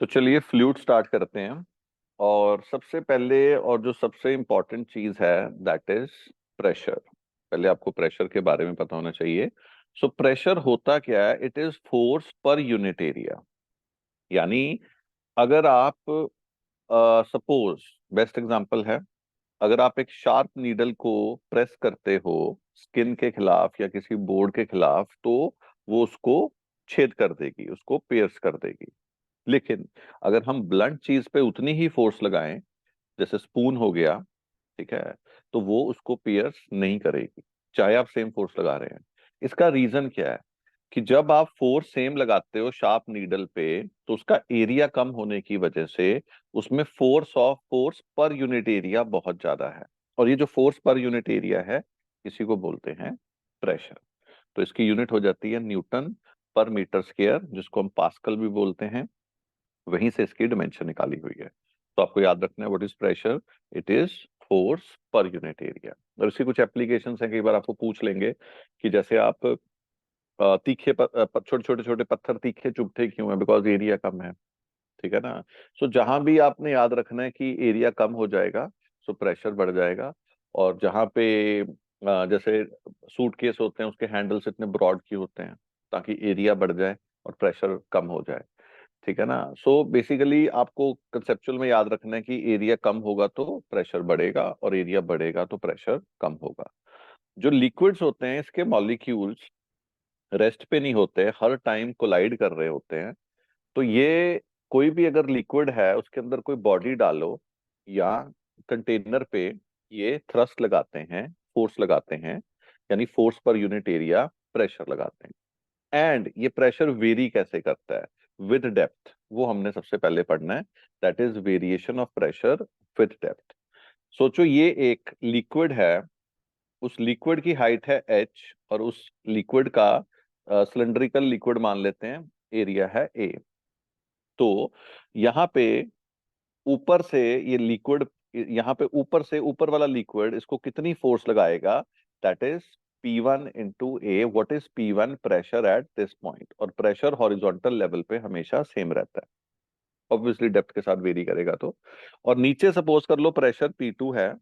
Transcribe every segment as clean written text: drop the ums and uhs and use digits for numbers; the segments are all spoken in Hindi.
तो चलिए फ्लूइड स्टार्ट करते हैं। और सबसे पहले और जो सबसे इम्पोर्टेंट चीज है दैट इज प्रेशर। पहले आपको प्रेशर के बारे में पता होना चाहिए। सो प्रेशर होता क्या है? It is force per unit area. यानी अगर आप सपोज, बेस्ट एग्जांपल है, अगर आप एक शार्प नीडल को प्रेस करते हो स्किन के खिलाफ या किसी बोर्ड के खिलाफ, तो वो उसको छेद कर देगी, उसको पियर्स कर देगी। लेकिन अगर हम ब्लंट चीज पे उतनी ही फोर्स लगाएं, जैसे स्पून हो गया, ठीक है, तो वो उसको पियर्स नहीं करेगी, चाहे आप सेम फोर्स लगा रहे हैं। इसका रीजन क्या है? कि जब आप फोर्स सेम लगाते हो शार्प नीडल पे, तो उसका एरिया कम होने की वजह से उसमें फोर्स पर यूनिट एरिया बहुत ज्यादा है। और ये जो फोर्स पर यूनिट एरिया है, इसी को बोलते हैं प्रेशर। तो इसकी यूनिट हो जाती है न्यूटन पर मीटर स्क्वायर, जिसको हम पास्कल भी बोलते हैं। वहीं से इसकी डिमेंशन निकाली हुई है। तो आपको याद रखना है, what is pressure? It is force per unit area. और इसकी कुछ एप्लीकेशंस हैं, कई बार आपको पूछ लेंगे कि जैसे आप तीखे छोटे छोटे छोटे पत्थर तीखे चुभते क्यों है? बिकॉज एरिया कम है। ठीक है ना? सो जहां भी आपने याद रखना है कि एरिया कम हो जाएगा, सो प्रेशर बढ़ जाएगा। और जहां पे जैसे सूटकेस होते हैं, उसके हैंडल्स इतने ब्रॉड क्यों होते हैं? ताकि एरिया बढ़ जाए और प्रेशर कम हो जाए। ठीक है ना? सो बेसिकली आपको कंसेप्चुअल में याद रखना है कि एरिया कम होगा तो प्रेशर बढ़ेगा, और एरिया बढ़ेगा तो प्रेशर कम होगा। जो लिक्विड्स होते हैं, इसके मॉलिक्यूल्स रेस्ट पे नहीं होते, हर टाइम कोलाइड कर रहे होते हैं। तो ये कोई भी अगर लिक्विड है, उसके अंदर कोई बॉडी डालो या कंटेनर पे, ये थ्रस्ट लगाते हैं, फोर्स लगाते हैं, यानी force per unit area pressure लगाते हैं। एंड ये प्रेशर वेरी कैसे करता है? With depth. वो हमने सबसे पहले पढ़ना है, that is variation of pressure with depth. सोचो ये एक लिक्विड है, उस लिक्विड की हाइट है h, और उस लिक्विड का सिलेंड्रिकल लिक्विड मान लेते हैं, एरिया है a। तो यहाँ पे ऊपर से ये लिक्विड, यहाँ पे ऊपर से ऊपर वाला लिक्विड इसको कितनी फोर्स लगाएगा? That is P1 into A. What is P1? Pressure at this point. और प्रेशर हॉरिजॉन्टल लेवल पे हमेशा सेम रहता है, ऑब्वियसली डेप्थ के साथ वेरी करेगा तो। और नीचे सपोज कर लो प्रेशर P2 है,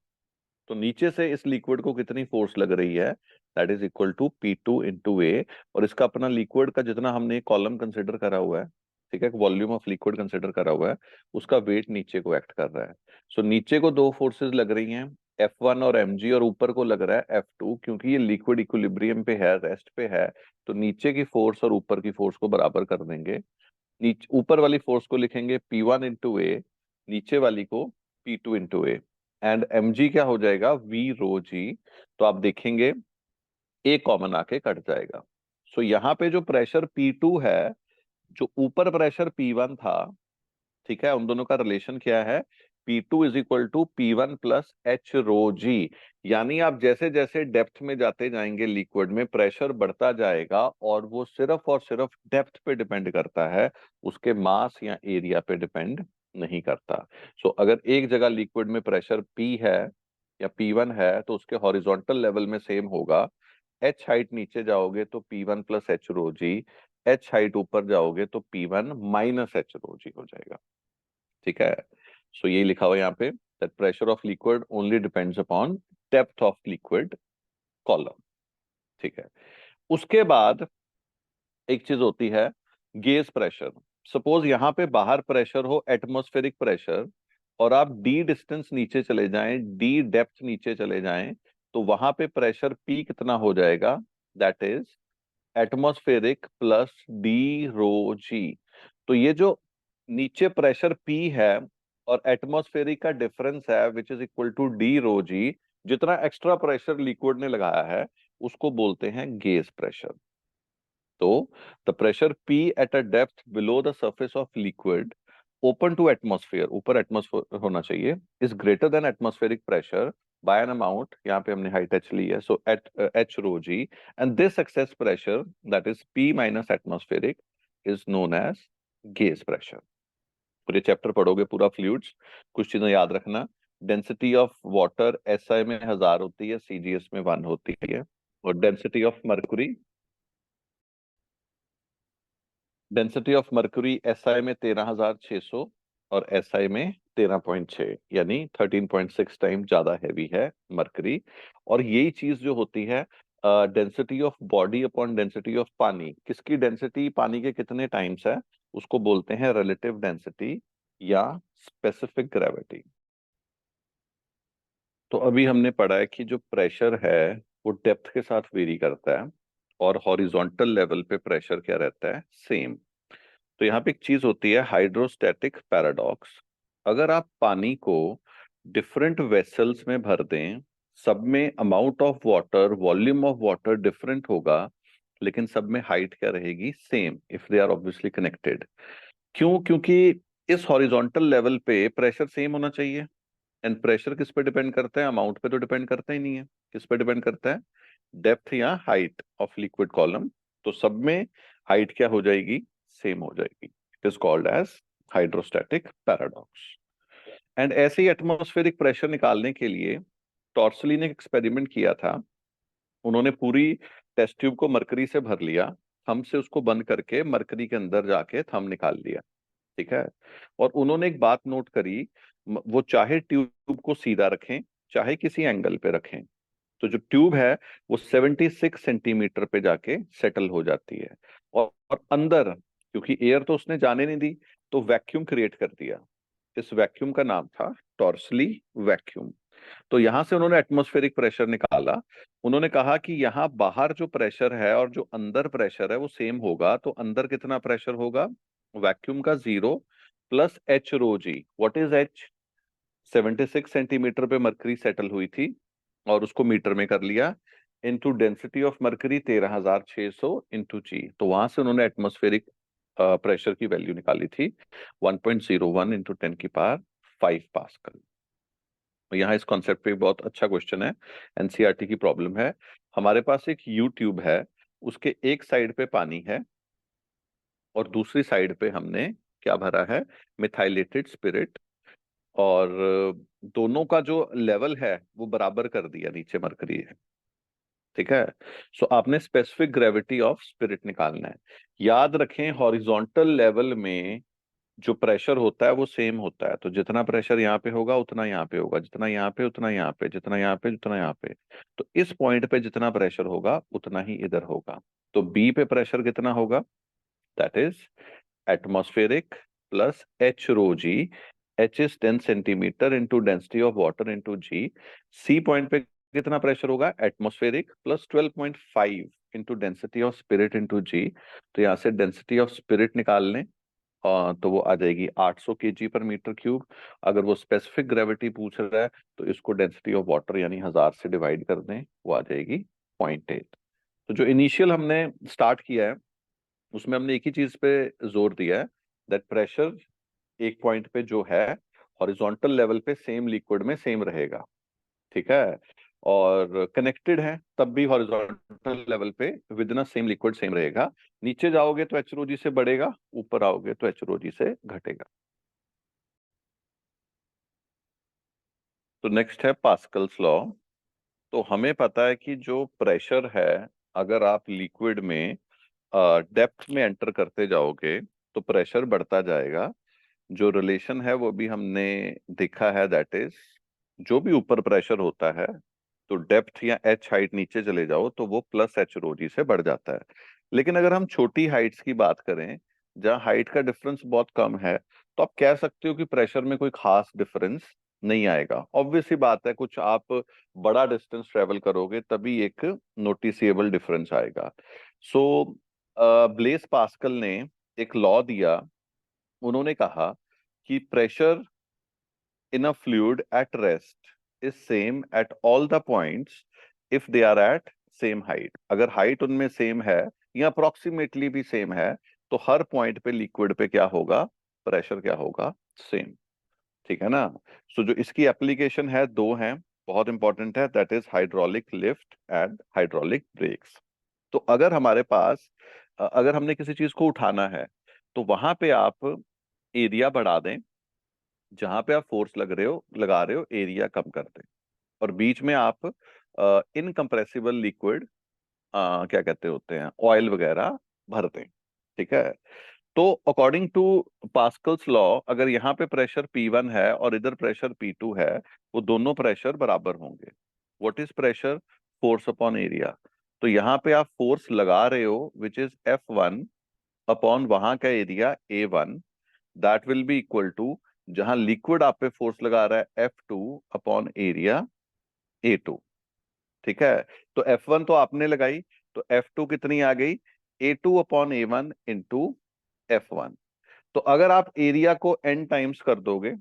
तो नीचे से इस लिक्विड को कितनी फोर्स लग रही है? That is equal to P2 into a. और इसका अपना लिक्विड का जितना हमने कॉलम कंसिडर करा हुआ है, ठीक है, वॉल्यूम ऑफ लिक्विड कंसिडर करा हुआ है, उसका वेट नीचे को एक्ट कर रहा है। सो नीचे को दो फोर्सेस लग रही हैं, F1 और mg, और ऊपर को लग रहा है F2, क्योंकि ये लिक्विड इक्विलिब्रियम पे है, रेस्ट पे है। तो नीचे की फोर्स और ऊपर की फोर्स को बराबर कर देंगे। नीचे ऊपर वाली फोर्स को लिखेंगे P1 इंटू ए, नीचे वाली को P2 into A. And mg क्या हो जाएगा? V रो जी। तो आप देखेंगे ए कॉमन आके कट जाएगा। सो यहाँ पे जो प्रेशर P2 है, जो ऊपर प्रेशर P1 था, ठीक है, उन दोनों का रिलेशन क्या है? P2 is equal to P1 plus h rho g. यानी आप जैसे जैसे डेप्थ में जाते जाएंगे लिक्विड में, प्रेशर बढ़ता जाएगा, और वो सिर्फ और सिर्फ डेप्थ पे डिपेंड करता है, उसके मास या एरिया पे डिपेंड नहीं करता। सो अगर एक जगह लिक्विड में प्रेशर P है या P1 है, तो उसके हॉरिजॉन्टल लेवल में सेम होगा। एच हाइट नीचे जाओगे तो P1 plus h rho g, H height ऊपर जाओगे तो P1 माइनस एच रो जी हो जाएगा। ठीक है? सो यही लिखा हुआ है यहाँ पे, that pressure of liquid only depends upon depth of liquid column. ठीक है? उसके बाद एक चीज होती है गेज प्रेशर। सपोज यहाँ पे बाहर प्रेशर हो एटमॉस्फेरिक प्रेशर, और आप डी डिस्टेंस नीचे चले जाएं, डी डेप्थ नीचे चले जाएं, तो वहां पे प्रेशर पी कितना हो जाएगा? That is atmospheric plus d rho g. तो ये जो नीचे प्रेशर P है और एटमॉस्फेरिक का डिफरेंस है, which is equal to d rho g, जितना एक्स्ट्रा प्रेशर लिक्विड ने लगाया है, उसको बोलते हैं गेज प्रेशर। तो the pressure P at a depth below the surface of liquid open to atmosphere, ऊपर एटमॉस्फेयर होना चाहिए, is greater than atmospheric pressure by an amount. यहाँ पे हमने हाइट h ली है, so at h rho g. And this excess pressure, that is P minus atmospheric, is known as gauge pressure. पूरे चैप्टर पढ़ोगे पूरा फ्लूइड्स, कुछ चीजें याद रखना। डेंसिटी ऑफ वाटर SI में 1000 होती है, CGS में 1 होती है। और density of Mercury density of mercury SI में 13,600 और एसआई में 13.6, यानी 13.6 टाइम ज्यादा हैवी है मर्क्यूरी। और यही चीज जो होती है density of body upon density of पानी, किसकी डेंसिटी पानी के कितने टाइम्स है, उसको बोलते हैं रिलेटिव डेंसिटी या स्पेसिफिक ग्रेविटी। तो अभी हमने पढ़ा है कि जो प्रेशर है वो डेप्थ के साथ वेरी करता है, और हॉरिजॉन्टल लेवल पे प्रेशर क्या रहता है, सेम। तो यहाँ पे एक चीज होती है हाइड्रोस्टैटिक पैराडॉक्स। अगर आप पानी को डिफरेंट वेसल्स में भर दें, सब में amount of water, volume of water different होगा, लेकिन सब में हाइट क्या रहेगी, same, if they are obviously connected. क्यों? क्योंकि इस हॉरिजॉन्टल लेवल पे प्रेशर सेम होना चाहिए। एंड प्रेशर किस पे डिपेंड करता है, अमाउंट पे तो डिपेंड करता ही नहीं है। किस पे डिपेंड करता है, डेप्थ या हाइट ऑफ लिक्विड कॉलम। तो सब में हाइट क्या हो जाएगी, सेम हो जाएगी। It is called as hydrostatic paradox. And ऐसे ही एटमॉस्फेरिक प्रेशर निकालने के लिए टॉर्सली ने एक एक्सपेरिमेंट किया था। उन्होंने पूरी टेस्ट ट्यूब को मरकरी से भर लिया, थंब से उसको बंद करके मरकरी के अंदर जाके थंब निकाल लिया। ठीक है। और उन्होंने एक बात नोट करी, वो चाहे ट्यूब को सीधा रखें चाहे किसी एंगल पे रखें, तो जो ट्यूब है वो 76 सेंटीमीटर पे जाके सेटल हो जाती है। और अंदर, क्योंकि एयर तो उसने जाने नहीं दी, तो वैक्यूम क्रिएट कर दिया। इस वैक्यूम का नाम था टॉर्सली वैक्यूम। तो यहां से उन्होंने एटमॉस्फेरिक प्रेशर निकाला। उन्होंने कहा कि यहाँ बाहर जो प्रेशर है और जो अंदर प्रेशर है वो सेम होगा। तो अंदर कितना प्रेशर होगा, वैक्यूम का 0 plus h rho g. What is h? 76 centimetre पे मरकरी सेटल हुई थी, और उसको मीटर में कर लिया, into density of mercury 13,600 into g. तो वहां से उन्होंने एटमॉस्फेरिक प्रेशर की वैल्यू निकाली थी 1.01 इंटू 10⁵ पास्कल। यहाँ इस कॉन्सेप्ट पे बहुत अच्छा क्वेश्चन है, एनसीईआरटी की प्रॉब्लम है। हमारे पास एक यू ट्यूब है, उसके एक साइड पे पानी है और दूसरी साइड पे हमने क्या भरा है, मिथाइलेटेड स्पिरिट। और दोनों का जो लेवल है वो बराबर कर दिया, नीचे मरकरी है। ठीक है। सो आपने स्पेसिफिक ग्रेविटी ऑफ स्पिरिट निकालना है। याद रखें हॉरिजॉन्टल लेवल में जो प्रेशर होता है वो सेम होता है। तो जितना प्रेशर यहाँ पे होगा उतना यहाँ पे होगा, जितना यहाँ पे उतना यहाँ पे, जितना यहाँ पे उतना यहाँ पे। तो इस पॉइंट पे जितना प्रेशर होगा उतना ही इधर होगा। तो बी पे प्रेशर कितना होगा, that is atmospheric plus h rho g. H is 10 centimetre into density of water into g. C point पे कितना प्रेशर होगा, atmospheric plus 12.5 into density of spirit into g. तो यहाँ से डेंसिटी ऑफ स्पिरिट निकाल लें, तो वो आ जाएगी 800 kg पर मीटर क्यूब। अगर वो स्पेसिफिक ग्रेविटी पूछ रहा है तो इसको डेंसिटी ऑफ वाटर यानी 1000 से डिवाइड कर दें, वो आ जाएगी 0.8। तो जो इनिशियल हमने स्टार्ट किया है उसमें हमने एक ही चीज पे जोर दिया है, दैट प्रेशर एक पॉइंट पे जो है हॉरिजॉन्टल लेवल पे सेम लिक्विड में सेम रहेगा। ठीक है। और कनेक्टेड है तब भी हॉरिजॉन्टल लेवल पे with in same liquid same रहेगा। नीचे जाओगे तो एच जी से बढ़ेगा, ऊपर आओगे तो एच जी से घटेगा। तो नेक्स्ट है पास्कल्स लॉ। तो हमें पता है कि जो प्रेशर है, अगर आप लिक्विड में डेप्थ में एंटर करते जाओगे तो प्रेशर बढ़ता जाएगा। जो रिलेशन है वो भी हमने देखा है, दैट इज जो भी ऊपर प्रेशर होता है तो डेप्थ या एच हाइट नीचे चले जाओ तो वो प्लस एच रो जी से बढ़ जाता है। लेकिन अगर हम छोटी हाइट्स की बात करें, जहाँ हाइट का डिफरेंस बहुत कम है, तो आप कह सकते हो कि प्रेशर में कोई खास डिफरेंस नहीं आएगा। ऑब्वियस सी बात है, कुछ आप बड़ा डिस्टेंस ट्रेवल करोगे तभी एक नोटिसेबल डिफरेंस आएगा। सो ब्लेस पास्कल ने एक लॉ दिया। उन्होंने कहा कि pressure in a fluid at rest is same at all the points if they are at same height। अगर हाइट उनमें सेम है या अप्रोक्सीमेटली भी सेम है तो हर पॉइंट पे लिक्विड पे क्या होगा, प्रेशर क्या होगा, सेम। ठीक है ना। सो जो इसकी एप्लीकेशन है दो हैं, बहुत इंपॉर्टेंट है, that is hydraulic lift and hydraulic breaks. तो अगर हमारे पास अगर हमने किसी चीज को उठाना है तो वहां पे आप एरिया बढ़ा दें, जहां पे आप फोर्स लगा रहे हो एरिया कम कर दें, और बीच में आप इनकम्प्रेसिबल लिक्विड क्या कहते होते हैं, ऑयल वगैरह भर दें। ठीक है। तो अकॉर्डिंग टू पास्कल्स लॉ, अगर यहाँ पे प्रेशर P1 है और इधर प्रेशर P2 है, वो दोनों प्रेशर बराबर होंगे। What is pressure? Force upon area. तो यहाँ पे आप फोर्स लगा रहे हो विच इज F1 अपॉन वहां का area A1, that will be equal to, जहां लिक्विड आप पे फोर्स लगा रहा है, F2 अपॉन एरिया A2। ठीक है, तो F1 तो आपने लगाई, तो F2 कितनी आ गई? A2 upon A1 into F1। तो अगर आप एरिया को n टाइम्स कर दोगे,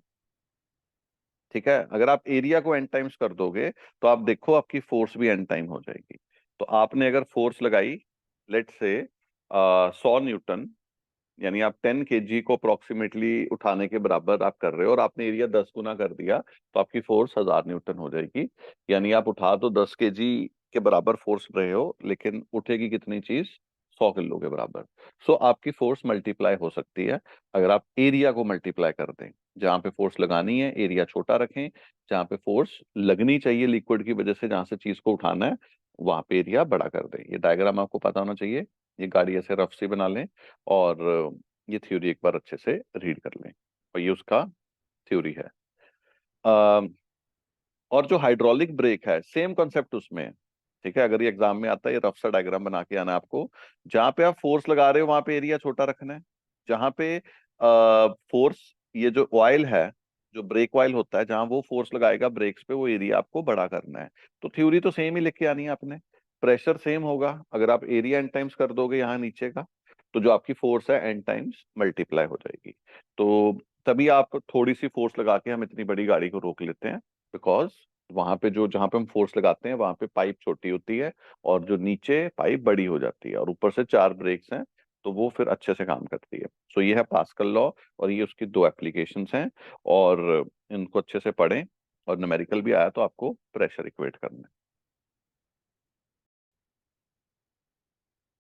ठीक है, अगर आप एरिया को n टाइम्स कर दोगे, तो आप देखो आपकी फोर्स भी n टाइम हो जाएगी। तो आपने अगर फोर्स लगाई, लेट से 100 न्यूटन, यानी आप 10 kg को अप्रोक्सीमेटली उठाने के बराबर आप कर रहे हो, और आपने एरिया 10 गुना कर दिया, तो आपकी फोर्स 1000 न्यूटन हो जाएगी। यानी आप उठा तो 10 kg के बराबर फोर्स रहे हो, लेकिन उठेगी कितनी चीज? 100 किलो के बराबर। सो आपकी फोर्स मल्टीप्लाई हो सकती है अगर आप एरिया को मल्टीप्लाई कर दें। जहां पे फोर्स लगानी है एरिया छोटा रखें, जहां पे फोर्स लगनी चाहिए लिक्विड की वजह से, जहां से चीज को उठाना है, वहां पे एरिया बड़ा कर दें। ये डायग्राम आपको पता होना चाहिए। ये गाड़ी ऐसे रफ सी बना लें, और ये थ्योरी एक बार अच्छे से रीड कर लें, और ये उसका थ्योरी है। अ, और जो हाइड्रोलिक ब्रेक है, सेम कॉन्सेप्ट उसमें है। ठीक है, अगर ये एग्जाम में आता है, ये रफ सा डायग्राम बना के आना है आपको। जहां पे आप फोर्स लगा रहे हो वहां पे एरिया छोटा रखना है। जहां पे फोर्स, ये जो ऑयल है, जो ब्रेक ऑयल होता है, जहां वो फोर्स लगाएगा ब्रेक्स पे, वो एरिया आपको बड़ा करना है। तो थ्योरी तो सेम ही लिख के आनी है आपने। प्रेशर सेम होगा, अगर आप एरिया एन टाइम्स कर दोगे यहाँ नीचे का, तो जो आपकी फोर्स है एन टाइम्स मल्टीप्लाई हो जाएगी। तो तभी आप थोड़ी सी फोर्स लगा के हम इतनी बड़ी गाड़ी को रोक लेते हैं, बिकॉज वहां पे जो, जहां पे हम फोर्स लगाते हैं, वहां पे पाइप छोटी होती है, और जो नीचे पाइप बड़ी हो जाती है, और ऊपर से 4 ब्रेक्स हैं, तो वो फिर अच्छे से काम करती है। सो ये है पास्कल लॉ, और ये उसकी 2 एप्लीकेशंस हैं। और इनको अच्छे से पढ़ें, और न्यूमेरिकल भी आया तो आपको प्रेशर इक्वेट करना है।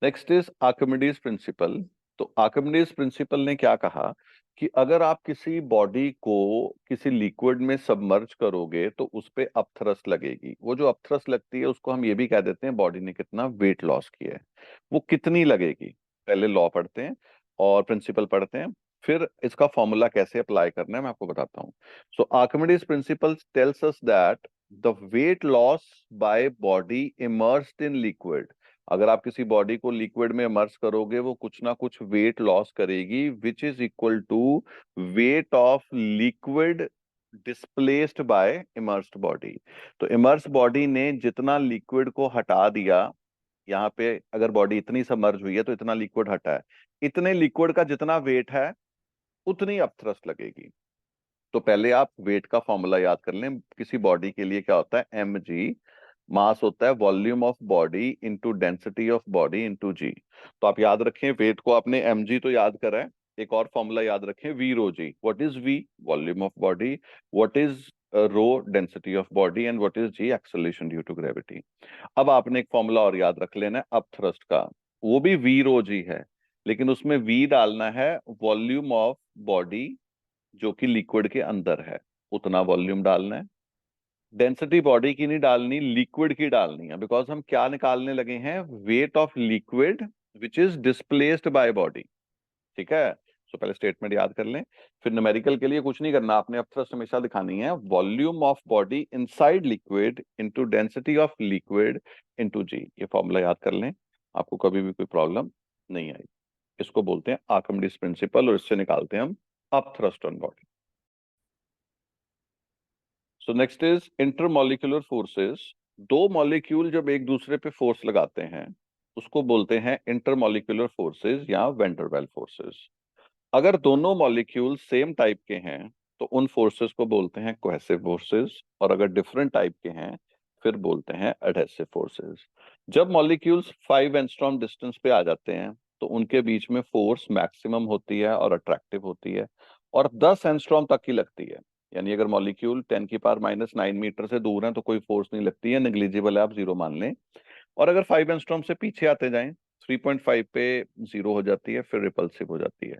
Next is Archimedes principal. तो आर्किमिडीज प्रिंसिपल ने क्या कहा कि अगर आप किसी बॉडी को किसी लिक्विड में सबमर्ज करोगे, तो उस पे अपथ्रस्ट लगेगी। वो जो अपथ्रस्ट लगती है, उसको हम ये भी कह देते हैं बॉडी ने कितना वेट लॉस किया है। वो कितनी लगेगी? पहले लॉ पढ़ते हैं और प्रिंसिपल पढ़ते हैं, फिर इसका फॉर्मूला कैसे अप्लाई करना है मैं आपको बताता हूँ। So Archimedes principle tells us that the weight loss by body immersed in liquid, अगर आप किसी बॉडी को लिक्विड में इमर्स करोगे, वो कुछ ना कुछ वेट लॉस करेगी, which is equal to weight of liquid displaced by immersed body. तो इमर्स बॉडी ने जितना लिक्विड को हटा दिया, यहाँ पे अगर बॉडी इतनी सबमर्ज हुई है तो इतना लिक्विड हटा है, इतने लिक्विड का जितना वेट है, उतनी अपथ्रस्ट लगेगी। तो पहले आप वेट का फॉर्मूला याद कर लें। किसी बॉडी के लिए क्या होता है? mg, मास होता है volume of body into density of body into g. तो आप याद रखें, वेट को आपने mg तो याद करा है, एक और फॉर्मूला याद रखें, V rho g. What is V? Volume of body. What is rho? Density of body. And what is g? Acceleration due to gravity. अब आपने एक फॉर्मूला और याद रख लेना है अप थ्रस्ट का, वो भी वी रो जी है, लेकिन उसमें वी डालना है वॉल्यूम ऑफ बॉडी जो कि लिक्विड के अंदर है, उतना वॉल्यूम डालना है। डेंसिटी बॉडी की नहीं डालनी, लिक्विड की डालनी है, बिकॉज हम क्या निकालने लगे हैं? Wait of liquid which is displaced by body. ठीक है, सो पहले स्टेटमेंट याद कर लें, फिर न्यूमेरिकल के लिए कुछ नहीं करना आपने, अब थ्रस्ट हमेशा दिखानी है volume of body inside liquid into density of liquid into g. ये फॉर्मूला याद कर लें, आपको कभी भी कोई प्रॉब्लम नहीं आई। इसको बोलते हैं आर्किमिडीज प्रिंसिपल, और इससे निकालते हैं हम up thrust on body. So next is intermolecular forces. दो मॉलिक्यूल जब एक दूसरे पे फोर्स लगाते हैं, उसको बोलते हैं इंटरमॉलिक्यूलर फोर्सेस या वैन डर वाल्स फोर्सेस। अगर दोनों मॉलिक्यूल सेम टाइप के हैं, तो उन फोर्सेस को बोलते हैं कोहेसिव फोर्सेस, और अगर डिफरेंट टाइप के हैं, फिर बोलते हैं एडहेसिव फोर्सेस। जब मॉलिक्यूल्स 5 एंगस्ट्रॉम डिस्टेंस पे आ जाते हैं, तो उनके बीच में फोर्स मैक्सिमम होती है और अट्रैक्टिव होती है, और 10 एंगस्ट्रॉम तक की लगती है। यानी अगर मॉलिक्यूल 10⁻⁹ मीटर से दूर है, तो कोई फोर्स नहीं लगती है, नेग्लिजिबल है, आप जीरो मान लें। और अगर 5 एंगस्ट्रॉम से पीछे आते जाएं, 3.5 पे जीरो हो जाती है, फिर रिपल्सिव हो जाती है।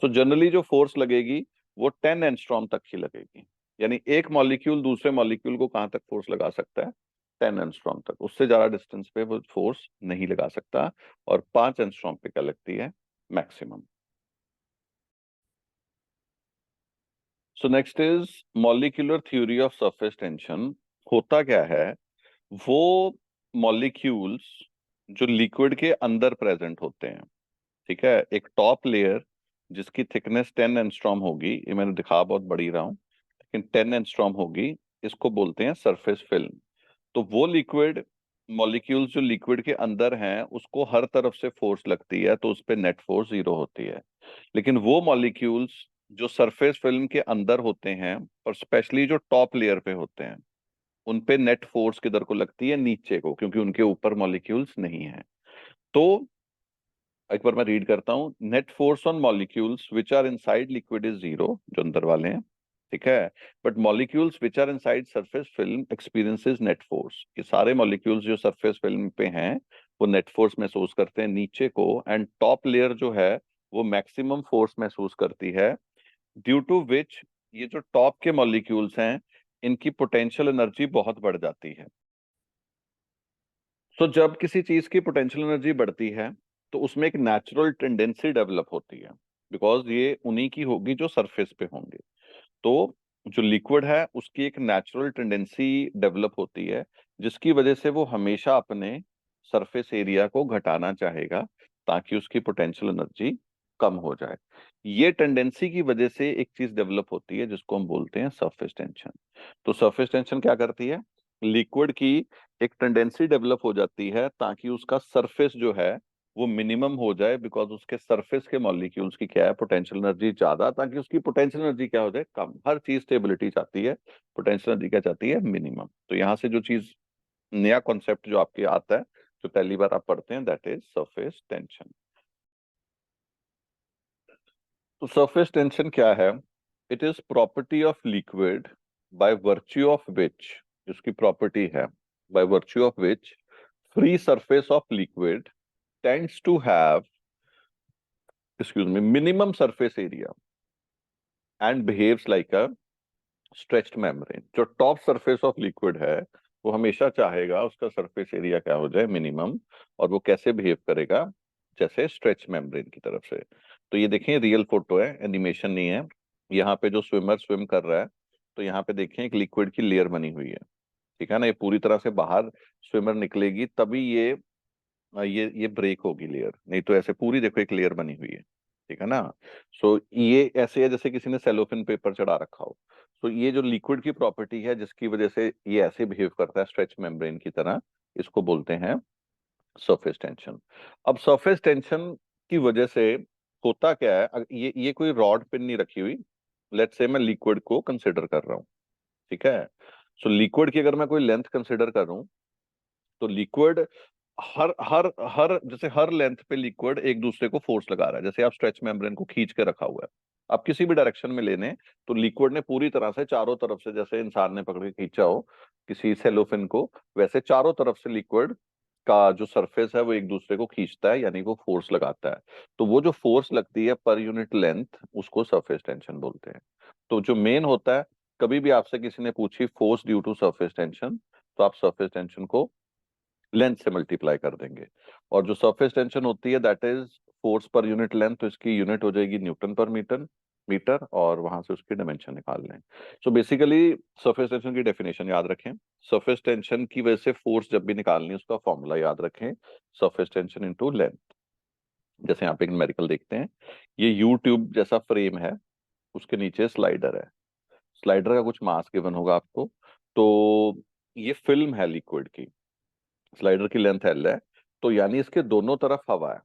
सो जनरली जो फोर्स लगेगी, वो 10 एंगस्ट्रॉम तक ही लगेगी। यानी एक मॉलिक्यूल दूसरे मॉलिक्यूल को कहां तक फोर्स लगा सकता है? 10 एंगस्ट्रॉम तक, उससे ज्यादा डिस्टेंस पे वो फोर्स नहीं लगा सकता। और 5 एंगस्ट्रॉम पे क्या लगती है? Maximum. So next is molecular theory of surface tension. होता क्या है, वो मॉलिक्यूल्स जो लिक्विड के अंदर प्रेजेंट होते हैं, ठीक है, एक टॉप लेयर जिसकी थिकनेस 10 एंगस्ट्रॉम होगी, ये मैंने दिखा बहुत बड़ी रहा हूँ, लेकिन 10 एंगस्ट्रॉम होगी, इसको बोलते हैं सरफेस फिल्म। तो वो लिक्विड मॉलिक्यूल्स जो लिक्विड के अंदर हैं उसको हर तरफ से फोर्स लगती है, तो उस पे नेट फोर्स 0 होती है। लेकिन वो मॉलिक्यूल्स जो सरफेस फिल्म के अंदर होते हैं, और स्पेशली जो टॉप लेयर पे होते हैं, उन पे नेट फोर्स किधर को लगती है, नीचे को, क्योंकि उनके ऊपर मॉलिक्यूल्स नहीं है। तो एक बार मैं रीड करता हूँ, net force on molecules which are inside liquid is 0, जो अंदर वाले हैं, ठीक है, but molecules which are inside surface film experiences net force. ये सारे मॉलिक्यूल्स जो सरफेस फिल्म पे हैं वो नेट फोर्स महसूस करते हैं नीचे को, एंड टॉप लेयर जो है वो मैक्सिमम फोर्स महसूस करती है, ड्यू टू विच ये जो टॉप के मॉलिक्यूल्स हैं इनकी पोटेंशियल एनर्जी बहुत बढ़ जाती है। तो जब किसी चीज की पोटेंशियल एनर्जी बढ़ती है तो उसमें एक नेचुरल टेंडेंसी डेवलप होती है, बिकॉज ये उन्हीं की होगी जो सरफेस पे होंगे। तो जो लिक्विड है उसकी एक नेचुरल टेंडेंसी डेवलप होती है, जिसकी वजह से वो हमेशा अपने सरफेस एरिया को घटाना चाहेगा ताकि उसकी पोटेंशियल एनर्जी कम हो जाए। ये टेंडेंसी की वजह से एक चीज डेवलप होती है जिसको हम बोलते हैं सरफेस टेंशन। तो सरफेस टेंशन क्या करती है, लिक्विड की एक टेंडेंसी डेवलप हो जाती है ताकि उसका सरफेस जो है वो मिनिमम हो जाए, बिकॉज उसके सरफेस के मॉलिक्यूल्स की क्या है, पोटेंशियल एनर्जी ज्यादा, ताकि उसकी पोटेंशियल एनर्जी क्या हो जाए, कम। हर चीज स्टेबिलिटी चाहती है, पोटेंशियल एनर्जी क्या चाहती है, मिनिमम। तो यहाँ से जो चीज नया कॉन्सेप्ट जो आपके आता है, जो पहली बार आप पढ़ते हैं, दैट इज सरफेस टेंशन। तो सरफेस टेंशन क्या है, it is property of liquid by virtue of which, जिसकी प्रॉपर्टी है by virtue of which free surface of liquid tends to have, excuse me, minimum surface area and behaves like a stretched membrane. जो टॉप सरफेस ऑफ लिक्विड है वो हमेशा चाहेगा उसका सरफेस एरिया क्या हो जाए, मिनिमम। और वो कैसे बिहेव करेगा, जैसे स्ट्रेच मेम्ब्रेन की तरफ से। तो ये देखें, रियल फोटो है, एनिमेशन नहीं है। यहाँ पे जो स्विमर स्विम कर रहा है, तो यहाँ पे देखें एक लिक्विड की लेयर बनी हुई है, ठीक है ना। ये पूरी तरह से बाहर स्विमर निकलेगी तभी ये ब्रेक होगी लेयर, नहीं तो ऐसे पूरी देखो एक लेयर बनी हुई है, ठीक है ना। सो ये ऐसे है जैसे किसी ने सेलोफिन पेपर चढ़ा रखा हो। सो ये जो लिक्विड की प्रॉपर्टी है जिसकी वजह से ये ऐसे बिहेव करता है स्ट्रेच मेम्ब्रेन की तरह, इसको बोलते हैं सरफेस टेंशन। अब सरफेस टेंशन की वजह से होता क्या है, ये कोई रॉड पिन नहीं रखी हुई, लेट्स से मैं लिक्विड को कंसिडर कर रहा हूँ, ठीक है। सो लिक्विड की अगर मैं कोई लेंथ कंसिडर करूं, तो लिक्विड हर हर हर जैसे हर लेंथ पे लिक्विड एक दूसरे को फोर्स लगा रहा है। जैसे आप स्ट्रेच मेम्ब्रेन को खींच के रखा हुआ है, आप किसी भी डायरेक्शन में लेने, तो लिक्विड ने पूरी तरह से चारों तरफ से, जैसे इंसान ने पकड़ के खींचा हो किसी सेलोफिन को, वैसे चारों तरफ से लिक्विड का जो सरफेस है वो एक दूसरे को खींचता है, यानी वो फोर्स लगाता है। तो वो जो फोर्स लगती है पर यूनिट लेंथ, उसको सरफेस टेंशन बोलते हैं। तो जो मेन होता है, कभी भी आपसे किसी ने पूछी force due to surface tension, तो आप सरफेस टेंशन को लेंथ से मल्टीप्लाई कर देंगे। और जो सरफेस टेंशन होती है that is force per unit length, तो इसकी यूनिट हो जाएगी न्यूटन पर मीटर मीटर, और वहां से उसकी डायमेंशन निकाल लें। सो बेसिकली सरफेस टेंशन की डेफिनेशन याद रखें। सरफेस टेंशन की वजह से फोर्स जब भी निकालनी है उसका फॉर्मूला याद रखें, सरफेस टेंशन इनटू लेंथ। जैसे यहाँ पे एक न्यूमेरिकल देखते हैं, ये यू ट्यूब जैसा फ्रेम है, उसके नीचे स्लाइडर है, स्लाइडर का कुछ मास गिवन होगा आपको। तो ये फिल्म है लिक्विड की, स्लाइडर की लेंथ एल है, तो यानी इसके दोनों तरफ हवा है,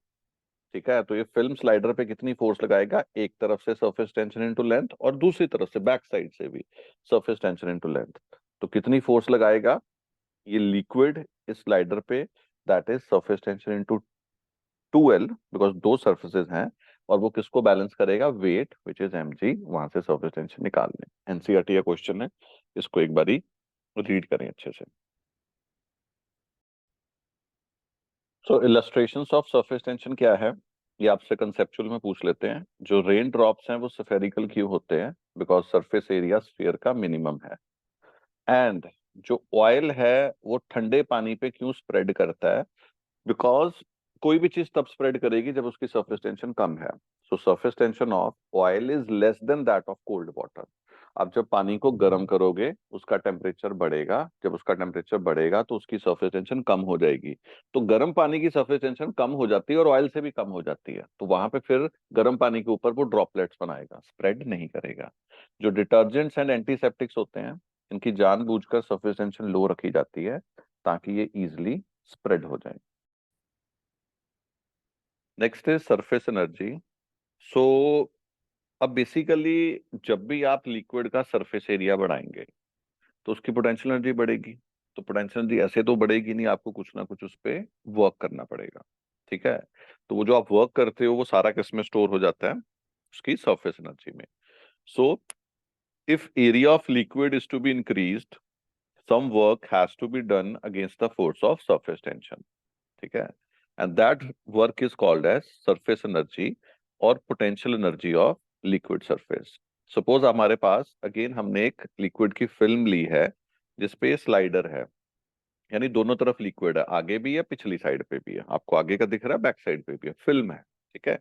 ठीक है। तो ये फिल्म स्लाइडर पे कितनी फोर्स लगाएगा, एक तरफ से सरफेस टेंशन इनटू लेंथ, और दूसरी तरफ से बैक साइड से भी सरफेस टेंशन इनटू लेंथ। तो कितनी फोर्स लगाएगा ये लिक्विड इस स्लाइडर पे, that is surface tension into 2L, because दो सर्फेसेज हैं। और वो किसको बैलेंस करेगा, वेट विच इज mg, वहां से सरफेस टेंशन निकाल लें। एनसीईआरटी का क्वेश्चन है, इसको एक बारी रीड करें अच्छे से। सो इलस्ट्रेशंस ऑफ सरफेस टेंशन क्या है, ये आपसे कंसेप्चुअल में पूछ लेते हैं। जो रेन ड्रॉप्स हैं वो स्फेरिकल क्यों होते हैं, बिकॉज सरफेस एरिया स्फीयर का मिनिमम है। एंड जो ऑयल है वो ठंडे पानी पे क्यों स्प्रेड करता है, बिकॉज कोई भी चीज तब स्प्रेड करेगी जब उसकी सरफेस टेंशन कम है। सो surface tension of oil is less than that of cold water. आप जब पानी को गर्म करोगे उसका टेम्परेचर बढ़ेगा, जब उसका टेम्परेचर बढ़ेगा तो उसकी सरफेस टेंशन कम हो जाएगी। तो गर्म पानी की सरफेस टेंशन कम हो जाती है और ऑयल से भी कम हो जाती है, तो वहां पे फिर गर्म पानी के ऊपर वो ड्रॉपलेट्स बनाएगा, स्प्रेड नहीं करेगा। जो डिटर्जेंट्स एंड एंटीसेप्टिक्स होते हैं, इनकी जानबूझकर सरफेस टेंशन लो रखी जाती है ताकि ये इजिली स्प्रेड हो जाए। Next is surface energy. So अब बेसिकली जब भी आप लिक्विड का सरफेस एरिया बढ़ाएंगे तो उसकी पोटेंशियल एनर्जी बढ़ेगी। तो पोटेंशियल एनर्जी ऐसे तो बढ़ेगी नहीं, आपको कुछ ना कुछ उस पर वर्क करना पड़ेगा। ठीक है, तो वो जो आप वर्क करते हो वो सारा किस में स्टोर हो जाता है, उसकी सरफेस एनर्जी में। So if area of liquid is to be increased, some work has to be done against the force of surface tension। ठीक है, and that work is called as surface energy और potential energy of liquid surface। Suppose हमारे पास अगेन हमने एक लिक्विड की फिल्म ली है जिसपे स्लाइडर है, यानी दोनों तरफ लिक्विड है, आगे भी है पिछली साइड पे भी है, आपको आगे का दिख रहा है बैक साइड पे भी है, फिल्म है। ठीक है,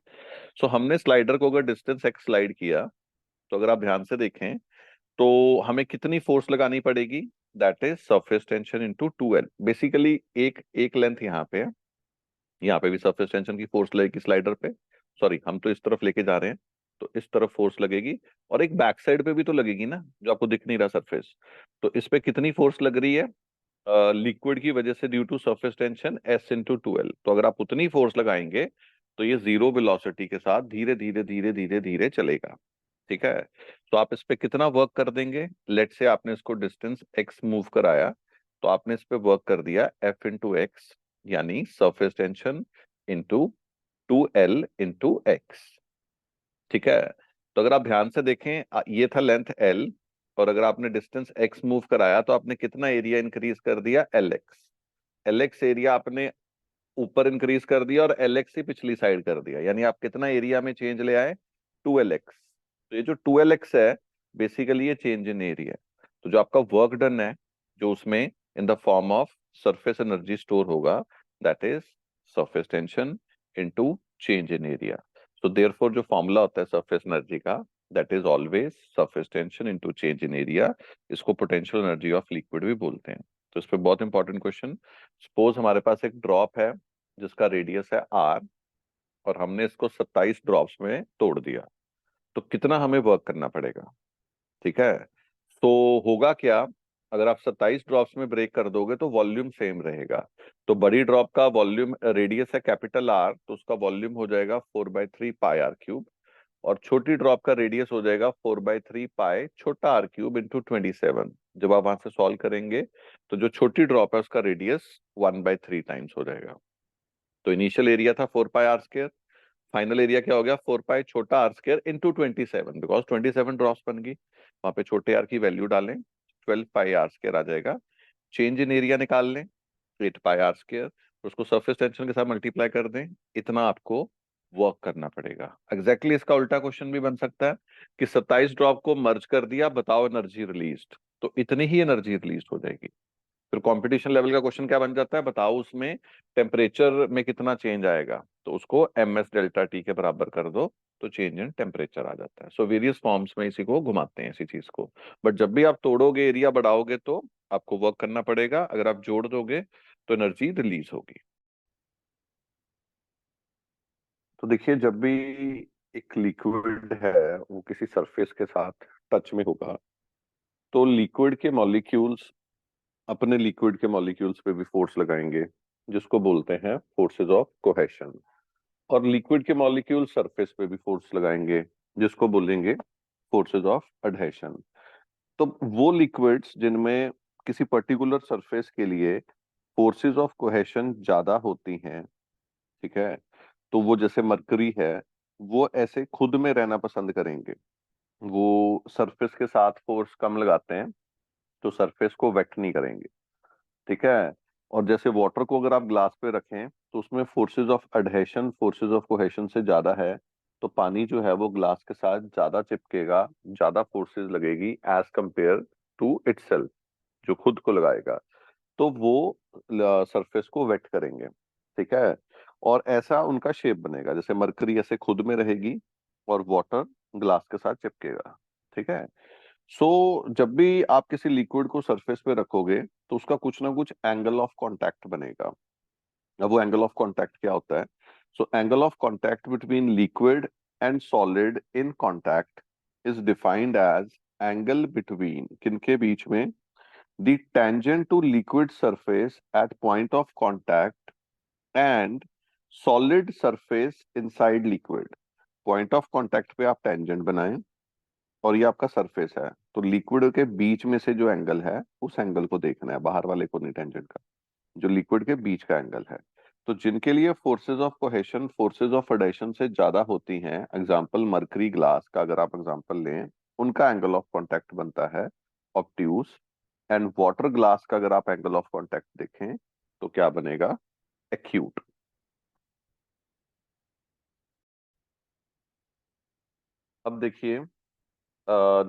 सो हमने स्लाइडर को अगर डिस्टेंस एक्स स्लाइड किया, तो अगर आप ध्यान से देखें तो हमें कितनी फोर्स लगानी पड़ेगी, that is surface tension into 2L। Basically एक एक लेंथ यहाँ पे है, यहाँ पे भी सरफेस टेंशन की फोर्स लगेगी स्लाइडर पे। सॉरी, हम तो इस तरफ लेके जा रहे हैं, तो इस तरफ फोर्स लगेगी, और एक बैक साइड पे भी तो लगेगी ना, जो आपको दिख नहीं रहा सरफेस। तो इस पे कितनी फोर्स लग रही है लिक्विड की वजह से, due to surface tension S/2L। तो अगर आप उतनी फोर्स लगाएंगे तो ये जीरो वेलोसिटी के साथ धीरे धीरे धीरे धीरे धीरे चलेगा। ठीक है, तो आप इस पे कितना वर्क कर देंगे, लेट से आपने इसको डिस्टेंस x मूव कराया, तो आपने इस पे वर्क कर दिया F/x, यानी सरफेस टेंशन इंटू 2L/x। ठीक है, तो अगर आप ध्यान से देखें ये था लेंथ L, और अगर आपने डिस्टेंस x मूव कराया तो आपने कितना एरिया इंक्रीज कर दिया, LX एरिया आपने ऊपर इंक्रीज कर दिया और LX ही पिछली साइड कर दिया, यानी आप कितना एरिया में चेंज ले आए, 2LX। तो ये जो 2LX है बेसिकली ये चेंज इन एरिया है। तो जो आपका वर्क डन है, जो उसमें in the form of surface energy store होगा, that is surface tension into change in area. So therefore जो फॉर्मूला होता है सरफेस एनर्जी का, that is always surface tension into change in area. इसको पोटेंशियल एनर्जी ऑफ लिक्विड भी बोलते हैं। तो इस पे बहुत इंपॉर्टेंट क्वेश्चन, सपोज हमारे पास एक ड्रॉप है जिसका रेडियस है R, और हमने इसको 27 ड्रॉप्स में तोड़ दिया, तो कितना हमें वर्क करना पड़ेगा। ठीक है, तो होगा क्या, अगर आप 27 ड्रॉप्स में ब्रेक कर दोगे तो वॉल्यूम सेम रहेगा। तो बड़ी ड्रॉप का वॉल्यूम रेडियस है कैपिटल R, तो उसका वॉल्यूम हो जाएगा 4/3 πr³ और छोटी ड्रॉप का रेडियस हो जाएगा 4/3 π छोटा r³ इंटू 27। जब आप वहां से सॉल्व करेंगे तो जो छोटी ड्रॉप है उसका रेडियस 1/3 टाइम्स हो जाएगा। तो इनिशियल एरिया था 4πr², फाइनल एरिया क्या हो गया, 4π छोटा r² इंटू 27, बिकॉज 27 ड्रॉप्स बन गई, वहां पे छोटे r की वैल्यू डालें, 12πr² आ जाएगा। चेंज इन एरिया निकाल लें, 8πr², उसको सरफेस टेंशन के साथ मल्टीप्लाई कर दें, इतना आपको वर्क करना पड़ेगा। एग्जैक्टली इसका उल्टा क्वेश्चन भी बन सकता है कि 27 ड्रॉप को मर्ज कर दिया, बताओ एनर्जी रिलीज्ड, तो इतनी ही एनर्जी रिलीज हो जाएगी। फिर कंपटीशन लेवल का क्वेश्चन क्या बन जाता है, बताओ उसमें टेम्परेचर में कितना चेंज आएगा, तो उसको MS∆T के बराबर कर दो, तो चेंज इन टेम्परेचर आ जाता है। सो वेरियस फॉर्म्स में इसी को घुमाते हैं, इसी चीज को। बट जब भी आप तोड़ोगे एरिया बढ़ाओगे तो आपको वर्क करना पड़ेगा, अगर आप जोड़ दोगे तो एनर्जी रिलीज होगी। तो देखिए, जब भी एक लिक्विड है वो किसी सरफेस के साथ टच में होगा, तो लिक्विड के मॉलिक्यूल्स अपने लिक्विड के मॉलिक्यूल्स पे भी फोर्स लगाएंगे, जिसको बोलते हैं फोर्सेस ऑफ कोहेशन। और लिक्विड के मॉलिक्यूल सरफेस पे भी फोर्स लगाएंगे, जिसको बोलेंगे फोर्सेस ऑफ अडहेशन। तो वो लिक्विड्स जिनमें किसी पर्टिकुलर सरफेस के लिए फोर्सेस ऑफ कोहेशन ज्यादा होती हैं, ठीक है, तो वो जैसे मरकरी है, वो ऐसे खुद में रहना पसंद करेंगे। वो सरफेस के साथ फोर्स कम लगाते हैं, तो सरफेस को वेट नहीं करेंगे। ठीक है, और जैसे वाटर को अगर आप ग्लास पे रखें तो उसमें forces of adhesion forces of cohesion से ज्यादा है, तो पानी जो है वो ग्लास के साथ ज्यादा चिपकेगा, ज्यादा फोर्सेस लगेगी एज कंपेयर टू इटसेल्फ, जो खुद को लगाएगा, तो वो सरफेस को वेट करेंगे। ठीक है, और ऐसा उनका शेप बनेगा, जैसे मरकरी ऐसे खुद में रहेगी और वाटर ग्लास के साथ चिपकेगा। ठीक है, जब भी आप किसी लिक्विड को सरफेस पे रखोगे तो उसका कुछ ना कुछ एंगल ऑफ कांटेक्ट बनेगा। अब वो एंगल ऑफ कांटेक्ट क्या होता है? Angle of contact between liquid and solid in contact is defined as angle between किनके बीच में? The tangent to liquid surface at point of contact and solid surface inside liquid. Point of contact पे आप टेंजेंट बनाएं और ये आपका सरफेस है, तो लिक्विड के बीच में से जो एंगल है उस एंगल को देखना है, बाहर वाले को नहीं, टेंजेंट का, जो लिक्विड के बीच का एंगल है। तो जिनके लिए forces of cohesion forces of adhesion से ज्यादा होती हैं, एग्जांपल मरकरी ग्लास का अगर आप एग्जांपल लें, उनका एंगल ऑफ कांटेक्ट बनता है ऑब्ट्यूस। एंड वाटर ग्लास का अगर आप एंगल ऑफ कांटेक्ट देखें तो क्या बनेगा? एक्यूट। अब देखिए,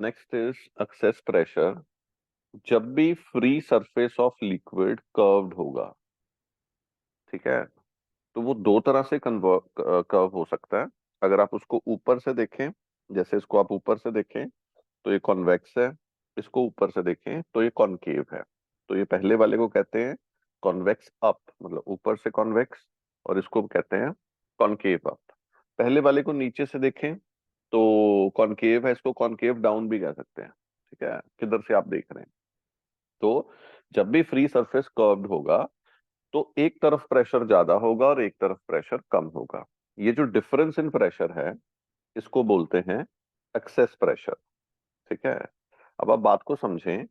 नेक्स्ट इज एक्सेस प्रेशर। जब भी free surface of liquid curved होगा, ठीक है, तो वो दो तरह से कर्व हो सकता है। अगर आप उसको ऊपर से देखें, जैसे इसको आप ऊपर से देखें तो ये कॉन्वेक्स है, इसको ऊपर से देखें तो ये कॉनकेव है। तो ये पहले वाले को कहते हैं कॉन्वेक्स अप, मतलब ऊपर से कॉन्वेक्स, और इसको कहते हैं कॉनकेव अप। पहले वाले को नीचे से देखें तो कॉनकेव है, इसको कॉनकेव डाउन भी कह सकते हैं। ठीक है, किधर से आप देख रहे हैं। तो जब भी फ्री सरफेस कर्व्ड होगा तो एक तरफ प्रेशर ज्यादा होगा और एक तरफ प्रेशर कम होगा। ये जो डिफरेंस इन प्रेशर है इसको बोलते हैं एक्सेस प्रेशर। ठीक है, अब आप बात को समझें।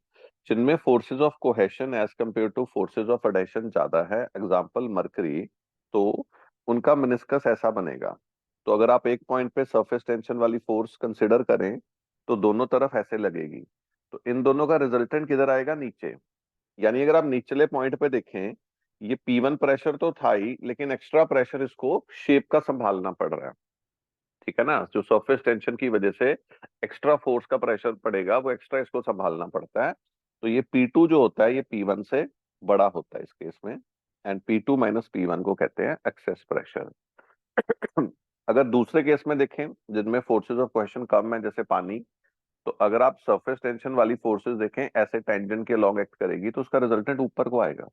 जिनमें forces of cohesion as compare to forces of adhesion ज्यादा है, एग्जांपल मरकरी, तो उनका मेनिस्कस ऐसा बनेगा। तो अगर आप एक पॉइंट पे सरफेस टेंशन वाली फोर्स कंसिडर करें तो दोनों तरफ ऐसे लगेगी, तो इन दोनों का रिजल्टेंट किधर आएगा? नीचे। यानी अगर आप निचले पॉइंट पे देखें, ये P1 प्रेशर तो था ही, लेकिन एक्स्ट्रा प्रेशर इसको शेप का संभालना पड़ रहा है। ठीक है ना, जो सरफेस टेंशन की वजह से एक्स्ट्रा फोर्स का प्रेशर पड़ेगा, वो एक्स्ट्रा इसको संभालना पड़ता है। तो ये P2 जो होता है ये P1 से बड़ा होता है इस केस में, एंड P2 माइनस P1 को कहते हैं एक्सेस प्रेशर। अगर दूसरे केस में देखें जिनमें फोर्सेस ऑफ कोहेशन कम है, जैसे पानी, तो अगर आप सरफेस टेंशन वाली फोर्सेस देखें, ऐसे टेंजेंट के लॉन्ग एक्ट करेगी तो उसका रिजल्टेंट ऊपर को आएगा।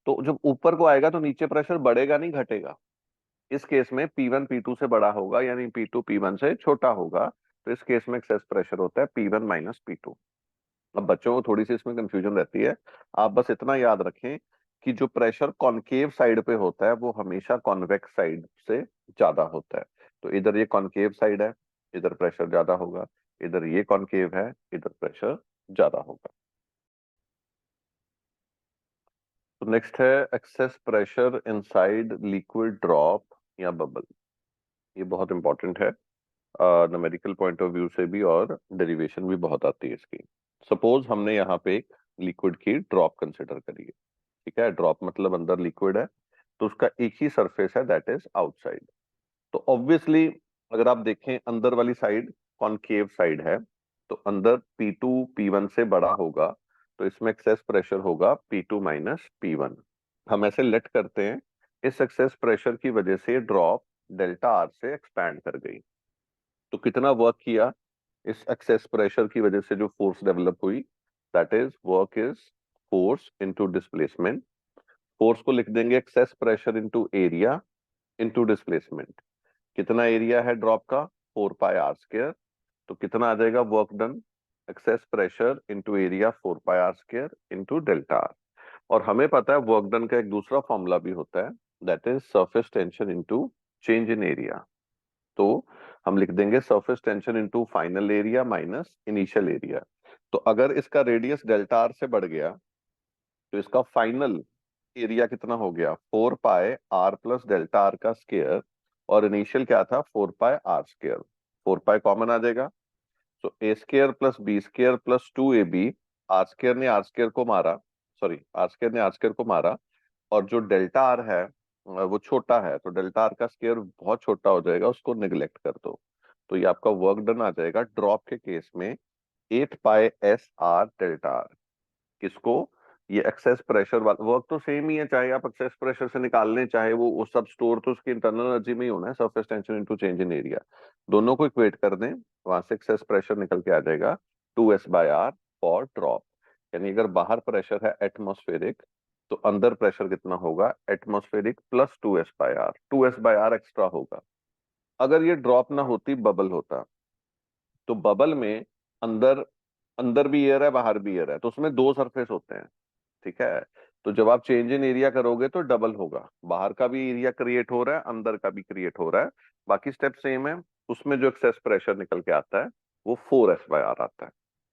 तो जब ऊपर को आएगा तो नीचे प्रेशर बढ़ेगा नहीं घटेगा। इस केस में P1 P2 से बड़ा होगा, यानी P2 P1 से छोटा होगा। तो इस केस में एक्सेस प्रेशर होता है P1 माइनस P2। अब बच्चों को थोड़ी सी इसमें कंफ्यूजन रहती है, आप बस इतना याद रखें कि जो प्रेशर कॉनकेव साइड पे होता है वो हमेशा कॉन्वेक्स साइड से ज्यादा होता है। तो इधर ये कॉनकेव साइड है, इधर प्रेशर ज्यादा होगा, इधर ये कॉनकेव है, इधर प्रेशर ज्यादा होगा। तो नेक्स्ट है excess pressure inside liquid drop या बबल। ये बहुत इंपॉर्टेंट है न्यूमेरिकल पॉइंट ऑफ व्यू से भी, और डेरिवेशन भी बहुत आती है इसकी। सपोज हमने यहाँ पे एक लिक्विड की ड्रॉप कंसिडर करी है। ठीक है, ड्रॉप मतलब अंदर लिक्विड है, तो उसका एक ही सरफेस है, दैट इज आउटसाइड। तो ऑब्वियसली अगर आप देखें अंदर वाली साइड कॉनकेव साइड है, तो अंदर P2 P1 से बड़ा होगा, तो इसमें एक्सेस प्रेशर होगा P2 माइनस P1। हम ऐसे लेट करते हैं, इस एक्सेस प्रेशर की वजह से ड्रॉप डेल्टा आर से एक्सपैंड कर गई। तो कितना वर्क किया? इस एक्सेस प्रेशर की वजह से जो फोर्स डेवलप हुई, that is work is force into displacement. Force को लिख देंगे excess pressure into area into displacement. कितना एरिया है ड्रॉप का? 4πr²। तो कितना आ जाएगा work done? Excess pressure into area 4πr² into delta R. और हमें पता है वर्क डन का एक दूसरा फॉर्मूला भी होता है, that is surface tension into change in area. तो हम लिख देंगे surface tension into final area minus initial area. तो अगर इसका रेडियस डेल्टा आर से बढ़ गया तो इसका फाइनल एरिया कितना हो गया? 4πr प्लस डेल्टा आर का स्क्वायर, और इनिशियल क्या था? 4πr²। 4π कॉमन आ जाएगा, तो a² plus b² plus 2ab। R square ने आर स्क्र को मारा, सॉरी आर स्क्र ने आर स्क्र को मारा, और जो डेल्टा आर है वो छोटा है, तो डेल्टा आर का स्क्वायर बहुत छोटा हो जाएगा, उसको निगलेक्ट कर दो। तो ये आपका वर्क डन आ जाएगा ड्रॉप के केस में 8π/s/r डेल्टा आर। किसको? ये एक्सेस प्रेशर वाला वर्क तो सेम ही है, चाहे आप एक्सेस प्रेशर से निकाल लें, चाहे वो सब स्टोर तो उसकी इंटरनल एनर्जी में ही होना है, surface tension into change in area. दोनों को इक्वेट कर दें, वहां से एक्सेस प्रेशर निकल के आ जाएगा 2s/r फॉर ड्रॉप। यानी अगर बाहर प्रेशर है एटमॉस्फेरिक, तो अंदर प्रेशर कितना होगा, atmospheric plus 2s/r, 2s/r extra होगा। अगर ये ड्रॉप ना होती, बबल होता, तो बबल में अंदर अंदर भी एयर है, बाहर भी एयर है, तो उसमें दो सरफेस होते हैं। ठीक है, तो जब आप चेंज इन एरिया करोगे तो डबल होगा, बाहर का भी एरिया क्रिएट हो रहा है, अंदर का भी क्रिएट हो रहा है, बाकी स्टेप सेम है। उसमें जो एक्सेस प्रेशर निकल के आता है वो 4s/r आता है।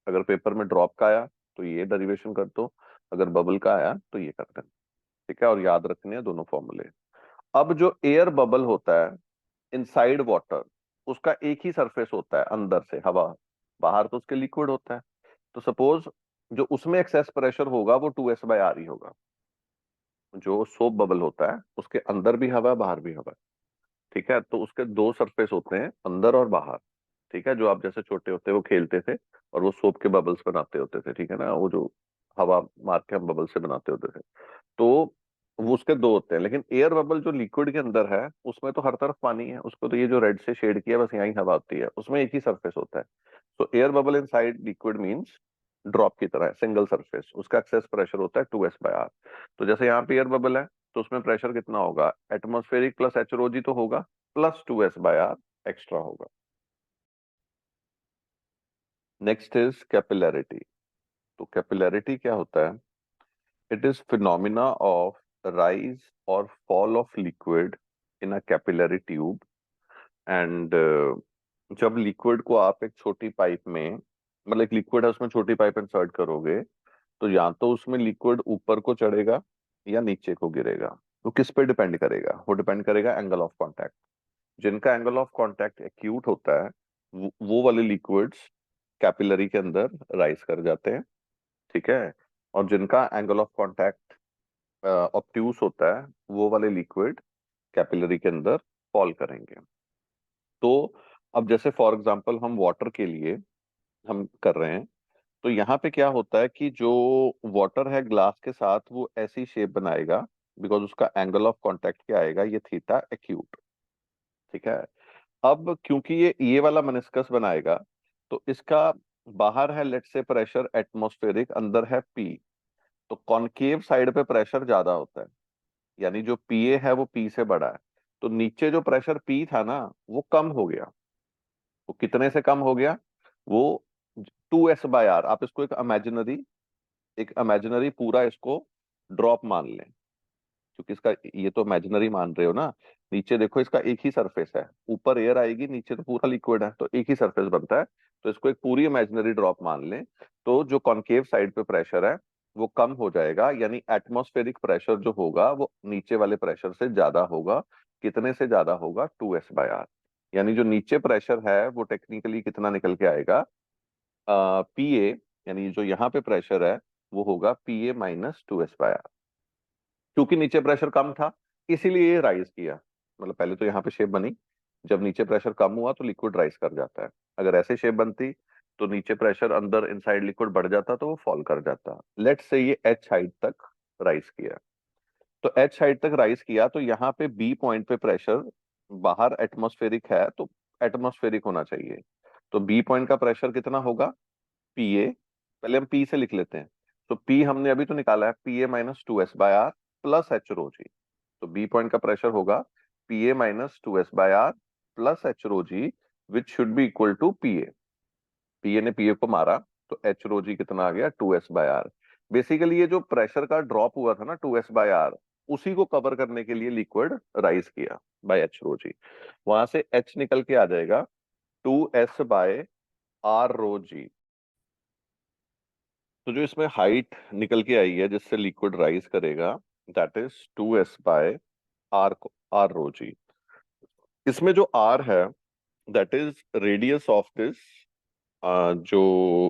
अगर पेपर में ड्रॉप का आया तो ये डेरिवेशन कर दो, अगर बबल का आया तो ये कर देना। ठीक है, और याद रखने हैं दोनों फॉर्मूले। अब जो एयर बबल होता है इनसाइड वाटर, उसका एक ही सरफेस होता है, अंदर से हवा, बाहर तो उसके लिक्विड होता है। तो सपोज जो उसमें एक्सेस प्रेशर होगा वो 2s/r ही होगा। जो सोप बबल होता है उसके अंदर भी हवा है, बाहर भी हवा है। ठीक है, तो उसके दो सरफेस होते हैं, अंदर और बाहर। ठीक है, जो आप जैसे छोटे होते वो खेलते थे और वो सोप के बबल्स बनाते होते थे, ठीक है ना, वो जो हवा मार के हम बबल से बनाते होते थे। तो वो उसके दो होते हैं, लेकिन एयर बबल जो लिक्विड के अंदर है उसमें तो हर तरफ पानी है, उसको तो ये जो रेड से शेड किया बस यहीं हवा होती है, उसमें एक ही सरफेस होता है। तो air bubble in side liquid means drop की तरह है, सिंगल सरफेस, उसका एक्सेस प्रेशर होता है 2s/r। तो जैसे यहाँ पे एयर बबल है तो उसमें प्रेशर कितना होगा, एटमॉस्फेरिक प्लस HROG तो होगा, प्लस 2s/r एक्स्ट्रा होगा। Next is capillarity. तो कैपिलैरिटी क्या होता है, it is phenomena of rise or fall of liquid in a capillary tube। And जब लिक्विड को आप एक छोटी पाइप में, मतलब एक लिक्विड है उसमें छोटी पाइप इंसर्ट करोगे, तो या तो उसमें लिक्विड ऊपर को चढ़ेगा या नीचे को गिरेगा। वो किस पे डिपेंड करेगा, वो डिपेंड करेगा एंगल ऑफ कांटेक्ट। जिनका एंगल ऑफ कांटेक्ट एक्यूट होता है वो वाले लिक्विड्स कैपिलरी के अंदर राइज कर जाते हैं। ठीक है, और जिनका एंगल ऑफ कांटेक्ट ऑब्ट्यूस होता है वो वाले लिक्विड कैपिलरी के अंदर फॉल करेंगे। तो अब जैसे फॉर एग्जांपल हम वाटर के लिए हम कर रहे हैं, तो यहाँ पे क्या होता है कि जो वाटर है ग्लास के साथ वो ऐसी शेप बनाएगा, बिकॉज उसका एंगल ऑफ कांटेक्ट क्या आएगा, ये थीटा एक्यूट। ठीक है, अब क्योंकि ये वाला मेनिस्कस बनाएगा, तो इसका बाहर है लेट से प्रेशर एटमॉस्फेरिक, अंदर है पी, तो कॉनकेव साइड पे प्रेशर ज्यादा होता है, यानी जो पीए है वो पी से बड़ा है। तो नीचे जो प्रेशर पी था ना वो कम हो गया। वो कितने से कम हो गया, वो 2s/r। आप इसको एक इमेजिनरी पूरा इसको ड्रॉप मान लें, क्योंकि इसका ये तो इमेजिनरी मान रहे हो ना। नीचे देखो इसका एक ही सरफेस है, ऊपर एयर आएगी, नीचे तो पूरा लिक्विड है, तो एक ही सरफेस बनता है। तो इसको एक पूरी इमेजिनरी ड्रॉप मान लें, तो जो कॉनकेव साइड पे प्रेशर है वो कम हो जाएगा, यानी एटमॉस्फेरिक प्रेशर जो होगा वो नीचे वाले प्रेशर से ज्यादा होगा। कितने से ज्यादा होगा, 2s/r। यानी जो नीचे प्रेशर है वो टेक्निकली कितना निकल के आएगा, पीए, यानी जो यहाँ पे प्रेशर है वो होगा PA-2s/r। क्योंकि नीचे प्रेशर कम था इसीलिए ये राइज किया, मतलब पहले तो यहाँ पे शेप बनी, जब नीचे प्रेशर कम हुआ तो लिक्विड राइज कर जाता है। अगर ऐसे शेप बनती तो नीचे प्रेशर अंदर इनसाइड लिक्विड बढ़ जाता तो वो फॉल कर जाता। लेट्स से ये H हाइट तक राइज किया, तो H हाइट तक राइज किया, तो यहाँ पे B पॉइंट पे प्रेशर, बाहर एटमॉस्फेरिक है तो एटमॉस्फेरिक होना चाहिए, तो B पॉइंट का प्रेशर कितना होगा, PA। पहले हम P से लिख लेते हैं, तो P हमने अभी तो निकाला है, PA-2s/r प्लस HROG। तो बी पॉइंट का प्रेशर होगा PA-2s/r plus HROG, which should be equal to PA। PA ने PA को मारा तो HROG कितना आ गया, 2s/r। बेसिकली ये जो प्रेशर का ड्रॉप हुआ था ना 2s/r, उसी को कवर करने के लिए लिक्विड राइज किया बाय HROG। वहां से H निकल के आ जाएगा 2s/r ρg। तो जो इसमें हाइट निकल के आई है जिससे लिक्विड राइज करेगा, दैट इज 2s/r ρg। इसमें जो r है that is radius of this, जो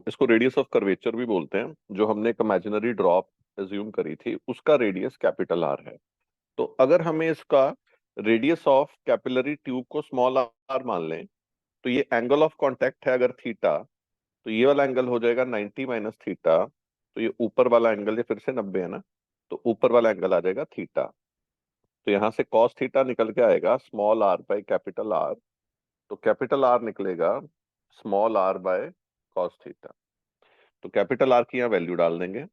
इसको रेडियस ऑफ कर्वेचर भी बोलते हैं, जो हमने एक इमेजिनरी ड्रॉप एज्यूम करी थी उसका रेडियस कैपिटल R है। तो अगर हमें इसका रेडियस ऑफ कैपिलरी ट्यूब को स्मॉल r मान लें, तो ये एंगल ऑफ कांटेक्ट है अगर थीटा, तो ये वाला एंगल हो जाएगा 90 माइनस थीटा, तो ये ऊपर वाला एंगल, ये फिर से 90 है ना, तो ऊपर वाला एंगल आ जाएगा थीटा। तो यहाँ से कॉस थीटा निकल के आएगा small r by capital R, तो कैपिटल R निकलेगा small r by cos theta. तो कैपिटल आर की यहाँ वैल्यू डाल देंगे,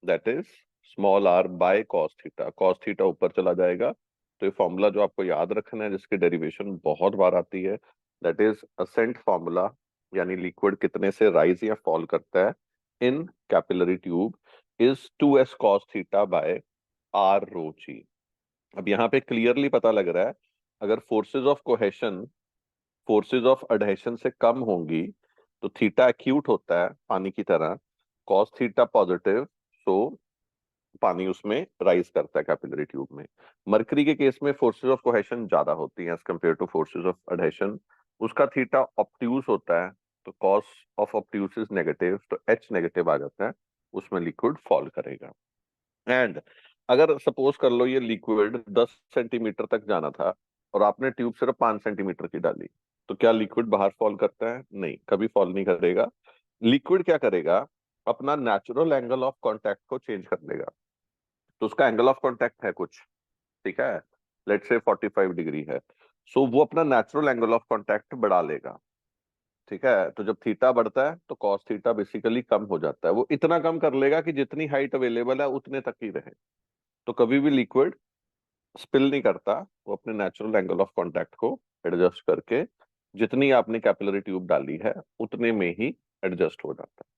that is small r by cos theta. Cos theta ऊपर चला जाएगा, तो ये फॉर्मूला जो आपको याद रखना है, जिसकी डेरिवेशन बहुत बार आती है, दैट इज असेंट फॉर्मूला, यानी लिक्विड कितने से राइज या फॉल करता है in capillary tube, is 2s cos theta by r rho g. अब यहाँ पे क्लियरली पता लग रहा है, अगर forces of cohesion forces of adhesion से कम होंगी तो थीटा एक्यूट होता है पानी की तरह, कॉस थीटा पॉजिटिव, सो पानी उसमें राइज करता है कैपिलरी ट्यूब में। मरकरी के केस में फोर्सेज ऑफ कोहेशन ज्यादा होती हैं as compare to forces of adhesion, उसका थीटा ऑब्ट्यूज होता है, तो cos of obtuse is negative, तो एच नेगेटिव आ जाता है, उसमें लिक्विड फॉल करेगा। एंड अगर सपोज कर लो ये लिक्विड 10 सेंटीमीटर तक जाना था और आपने ट्यूब सिर्फ 5 सेंटीमीटर की डाली, तो क्या लिक्विड बाहर फॉल करता है? नहीं, कभी फॉल नहीं करेगा। लिक्विड क्या करेगा, अपना नेचुरल एंगल ऑफ कांटेक्ट को चेंज कर लेगा। तो उसका एंगल ऑफ कांटेक्ट है कुछ, ठीक है, लेट्स से 45 डिग्री है, सो वो अपना नेचुरल एंगल ऑफ कांटेक्ट बढ़ा लेगा। ठीक है, तो जब थीटा बढ़ता है तो कॉस थीटा बेसिकली कम हो जाता है, वो इतना कम कर लेगा कि जितनी हाइट अवेलेबल है उतने तक ही रहे। तो कभी भी लिक्विड स्पिल नहीं करता, वो अपने नेचुरल एंगल ऑफ कांटेक्ट को एडजस्ट करके जितनी आपने कैपिलरी ट्यूब डाली है उतने में ही एडजस्ट हो जाता है।